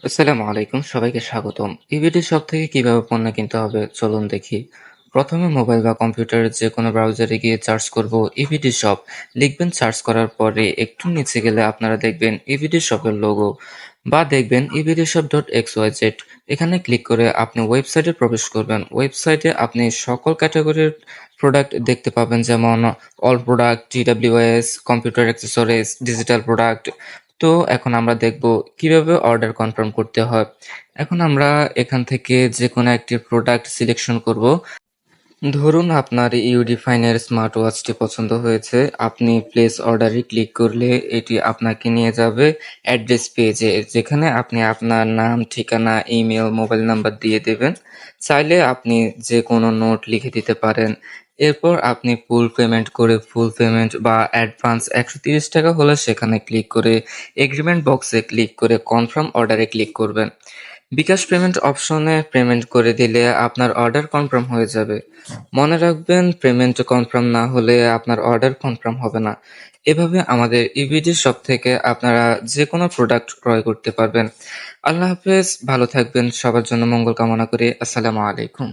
আসসালামু আলাইকুম, সবাইকে স্বাগতম। ইবিডি শপ থেকে কিভাবে পণ্য কিনতে হবে চলুন দেখি। প্রথমে মোবাইল বা কম্পিউটারের যে কোনো ব্রাউজারে গিয়ে সার্চ করব ইবিডি শপ। লিখবেন, সার্চ করার পরে একটু নিচে গেলে আপনারা দেখবেন ইবিডি শপের লোগো বা দেখবেন EBD shop dot X Y Z. এখানে ক্লিক করে আপনি ওয়েবসাইটে প্রবেশ করবেন। ওয়েবসাইটে আপনি সকল ক্যাটাগরির প্রোডাক্ট দেখতে পাবেন, যেমন all product, TWS, computer accessories, digital product. তো এখন আমরা দেখব কিভাবে অর্ডার কনফার্ম করতে হয়। এখন আমরা এখান থেকে যে কোনো একটি প্রোডাক্ট সিলেকশন করব। ধরুন আপনার ইউডিফাইনের স্মার্ট ওয়াচটি পছন্দ হয়েছে। আপনি প্লেস অর্ডারে ক্লিক করলে এটি আপনাকে নিয়ে যাবে অ্যাড্রেস পেজে, যেখানে আপনি আপনার নাম, ঠিকানা, ইমেল, মোবাইল নাম্বার দিয়ে দেবেন। চাইলে আপনি যে কোনো নোট লিখে দিতে পারেন। এরপর আপনি ফুল পেমেন্ট বা অ্যাডভান্স ৳130 হলে সেখানে ক্লিক করে এগ্রিমেন্ট বক্সে ক্লিক করে কনফার্ম অর্ডারে ক্লিক করবেন। বিকাশ পেমেন্ট অপশনে পেমেন্ট করে দিলে আপনার অর্ডার কনফার্ম হয়ে যাবে। মনে রাখবেন, পেমেন্ট কনফার্ম না হলে আপনার অর্ডার কনফার্ম হবে না। এভাবে আমাদের ইবিডি শপ থেকে আপনারা যে কোনো প্রোডাক্ট ক্রয় করতে পারবেন। আল্লাহ হাফেজ, ভালো থাকবেন। সবার জন্য মঙ্গল কামনা করি। আসসালামু আলাইকুম।